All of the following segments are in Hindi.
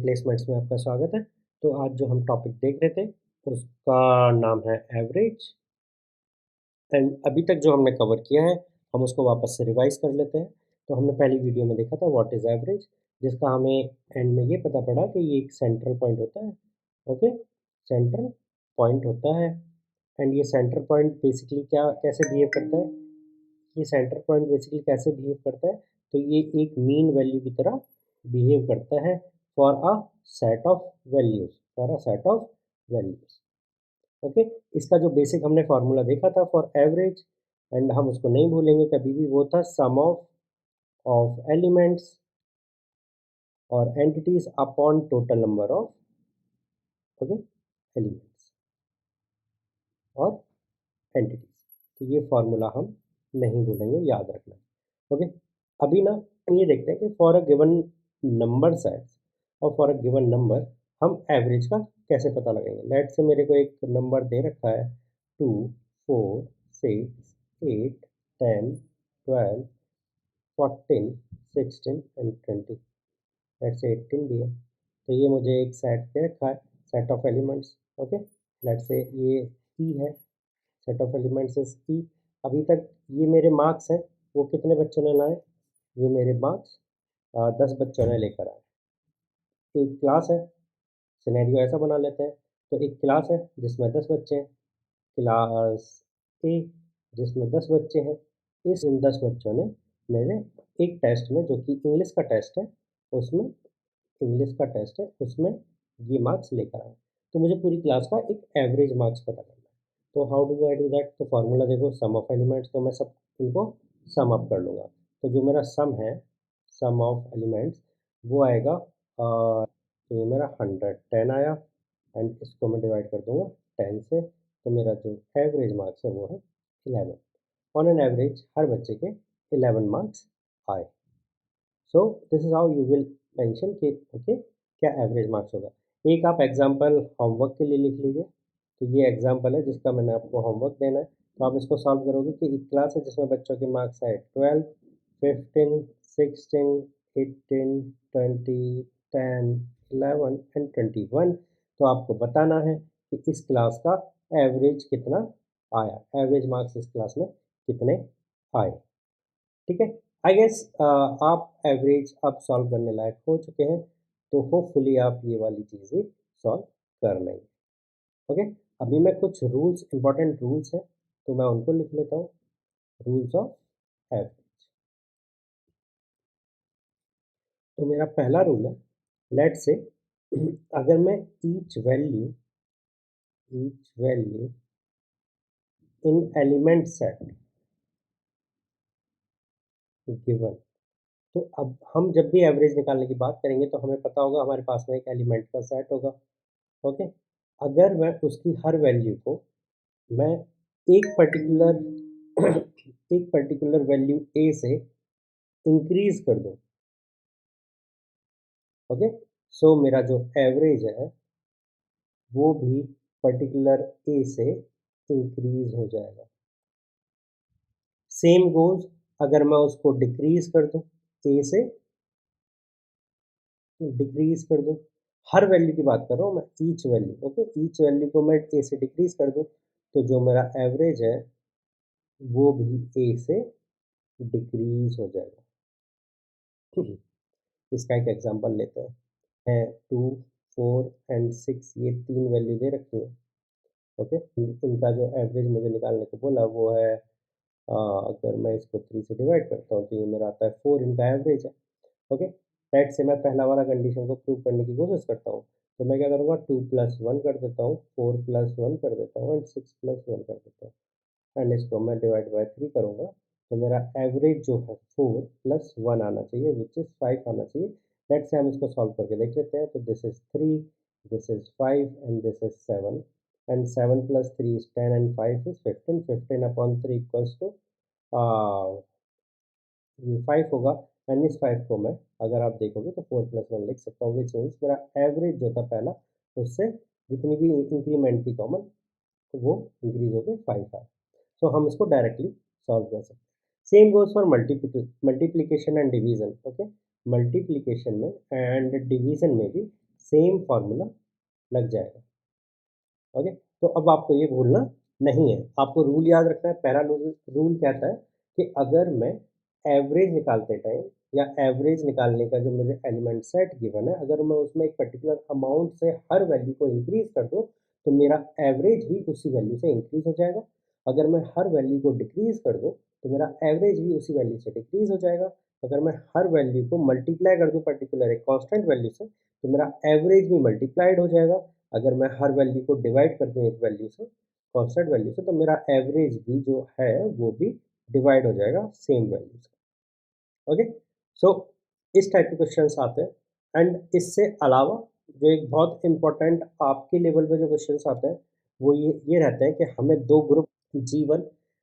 प्लेसमेंट्स में आपका स्वागत है। तो आज जो हम टॉपिक देख रहे थे उसका नाम है एवरेज। एंड अभी तक जो हमने कवर किया है हम उसको वापस से रिवाइज कर लेते हैं। तो हमने पहली वीडियो में देखा था व्हाट इज़ एवरेज, जिसका हमें एंड में ये पता पड़ा कि ये एक सेंट्रल पॉइंट होता है। ओके, सेंट्रल पॉइंट होता है। एंड ये सेंटर पॉइंट बेसिकली क्या कैसे बिहेव करता है, ये सेंटर पॉइंट बेसिकली कैसे बिहेव करता है, तो ये एक मीन वैल्यू की तरह बिहेव करता है for a set of values, for a set of values. Okay, इसका जो बेसिक हमने फार्मूला देखा था फॉर एवरेज, एंड हम उसको नहीं भूलेंगे कभी भी, वो था सम ऑफ एलिमेंट्स और entities upon total number of okay elements और एंटिटीज। तो ये फार्मूला हम नहीं भूलेंगे, याद रखना। ओके, अभी ना ये देखते हैं कि for a given number sets और फॉर अ गिवन नंबर हम एवरेज का कैसे पता लगाएंगे। लेट से मेरे को एक नंबर दे रखा है 2, 4, 6, 8, 10, 12, 14, 16 एंड 20। लेट से 18 भी है। तो ये मुझे एक सेट दे रखा है, set of elements. Okay, let say ये ई है, set of elements is E. अभी तक ये मेरे मार्क्स हैं, वो कितने बच्चों ने लाए, ये मेरे मार्क्स 10 बच्चों ने लेकर आए। एक क्लास है, सिनेरियो ऐसा बना लेते हैं। तो एक क्लास है जिसमें 10 बच्चे हैं, क्लास ए जिसमें 10 बच्चे हैं। इस इन 10 बच्चों ने मेरे एक टेस्ट में, जो कि इंग्लिश का टेस्ट है, उसमें ये मार्क्स लेकर आए। तो मुझे पूरी क्लास का एक एवरेज मार्क्स पता करना है। तो how do I do that, तो फार्मूला देखो सम ऑफ एलिमेंट्स, तो मैं सब इनको सम अप कर लूँगा। तो जो मेरा सम है, सम ऑफ एलिमेंट्स, वो आएगा तो ये मेरा 110 आया। एंड इसको मैं डिवाइड कर दूंगा 10 से। तो मेरा जो एवरेज मार्क्स है वो है 11। ऑन एन एवरेज हर बच्चे के 11 मार्क्स आए। So this is how you will mention कि ओके क्या एवरेज मार्क्स होगा। एक आप एग्जांपल होमवर्क के लिए लिख लीजिए। तो ये एग्जांपल है जिसका मैंने आपको होमवर्क देना है। तो आप इसको सॉल्व करोगे कि एक क्लास है जिसमें बच्चों के मार्क्स आए 12, 15, 16, 18, 20, 10, 11 एंड 21। तो आपको बताना है कि इस क्लास का एवरेज कितना आया, एवरेज मार्क्स इस क्लास में कितने आए। ठीक है, आई गेस आप एवरेज अब सॉल्व करने लायक हो चुके हैं। तो होपफुली आप ये वाली चीज़ भी सॉल्व कर लेंगे। ओके, अभी मैं कुछ रूल्स, इंपॉर्टेंट रूल्स हैं, तो मैं उनको लिख लेता हूँ। Rules of average. तो मेरा पहला रूल है, लेट से अगर मैं each value in element set given. तो अब हम जब भी एवरेज निकालने की बात करेंगे तो हमें पता होगा हमारे पास में एक एलिमेंट का सेट होगा। ओके, अगर मैं उसकी हर वैल्यू को मैं एक पर्टिकुलर एक पर्टिकुलर वैल्यू ए से इंक्रीज कर दूं। ओके, सो मेरा जो एवरेज है वो भी पर्टिकुलर ए से इंक्रीज हो जाएगा। सेम गोज अगर मैं उसको डिक्रीज कर दूं, ए से डिक्रीज कर दूं, हर वैल्यू की बात कर रहा हूँ मैं, each value. Okay, each value को मैं ए से डिक्रीज कर दूं, तो जो मेरा एवरेज है वो भी ए से डिक्रीज हो जाएगा। इसका एक एग्जांपल लेते हैं। है 2, 4 एंड 6, ये तीन वैल्यू दे रखी है। ओके, इनका जो एवरेज मुझे निकालने को बोला वो है अगर मैं इसको 3 से डिवाइड करता हूँ तो ये मेरा आता है 4, इनका एवरेज है। ओके, लेट से मैं पहला वाला कंडीशन को प्रूव करने की कोशिश करता हूँ। तो मैं क्या करूँगा, 2+1 कर देता हूँ, 4+1 कर देता हूँ एंड 6+1 कर देता हूँ। एंड इसको मैं डिवाइड बाय 3 करूँगा। तो मेरा एवरेज जो है 4+1 आना चाहिए, विच इज़ 5 आना चाहिए। लेट्स से हम इसको सॉल्व करके देख लेते हैं। तो this is 3, this is 5 and this is 7। And 7+3 is 10 and 5 is 15। 15/3 equals to ये 5 होगा। एंड इस 5 को मैं, अगर आप देखोगे तो 4+1 लिख सकता हूँ, विच मीन्स मेरा एवरेज जो था पहला, उससे जितनी भी इंक्रीमेंट थी कॉमन, तो वो इंक्रीज होकर 5 आया। सो हम इसको डायरेक्टली सॉल्व कर सकते हैं। Same goes for multiplication and division. Okay, multiplication में एंड डिवीजन में भी सेम फार्मूला लग जाएगा। ओके, तो अब आपको ये भूलना नहीं है, आपको रूल याद रखना है। पहला रूल कहता है कि अगर मैं एवरेज निकालते टाइम या एवरेज निकालने का जो मुझे एलिमेंट सेट गिवन है, अगर मैं उसमें एक पर्टिकुलर अमाउंट से हर वैल्यू को इंक्रीज कर दूँ तो मेरा एवरेज भी उसी वैल्यू से इंक्रीज हो जाएगा। अगर मैं हर वैल्यू को डिक्रीज कर दूँ तो मेरा एवरेज भी उसी वैल्यू से डिक्रीज हो जाएगा। अगर मैं हर वैल्यू को मल्टीप्लाई कर दूँ पर्टिकुलर एक कांस्टेंट वैल्यू से तो मेरा एवरेज भी मल्टीप्लाइड हो जाएगा। अगर मैं हर वैल्यू को डिवाइड कर दूँ एक वैल्यू से, कांस्टेंट वैल्यू से, तो मेरा एवरेज भी जो है वो भी डिवाइड हो जाएगा सेम वैल्यू से। ओके, सो इस टाइप के क्वेश्चंस आते हैं। एंड इससे अलावा जो एक बहुत इंपॉर्टेंट आपके लेवल पे जो क्वेश्चंस आते हैं वो ये रहते हैं कि हमें दो group G1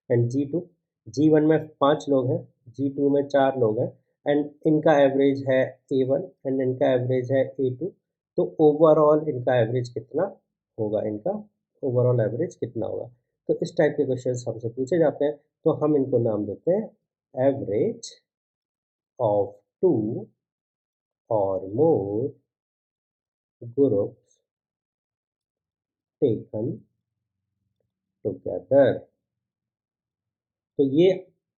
and G2, G1 में 5 लोग हैं, G2 में 4 लोग हैं, एंड इनका एवरेज है A1 एंड इनका एवरेज है A2। तो ओवरऑल इनका एवरेज कितना होगा, इनका ओवरऑल एवरेज कितना होगा। तो इस टाइप के क्वेश्चंस हमसे पूछे जाते हैं, तो हम इनको नाम देते हैं average of two or more groups taken together। तो ये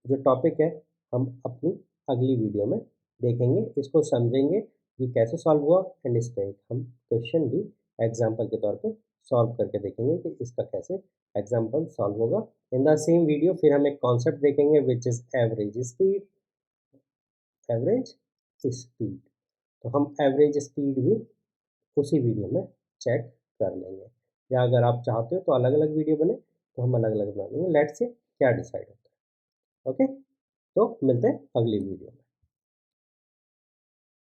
जो टॉपिक है हम अपनी अगली वीडियो में देखेंगे, इसको समझेंगे कि कैसे सॉल्व हुआ, एंड इस पे हम क्वेश्चन भी एग्जाम्पल के तौर पे सॉल्व करके देखेंगे कि इसका कैसे एग्जाम्पल सॉल्व होगा। इन द सेम वीडियो फिर हम एक कॉन्सेप्ट देखेंगे which is average speed, average speed. तो हम एवरेज स्पीड भी उसी वीडियो में चेक कर लेंगे, या अगर आप चाहते हो तो अलग अलग वीडियो बने तो हम अलग अलग बना लेंगे। लेट्स से क्या डिसाइड होता है। ओके, तो मिलते हैं अगली वीडियो में।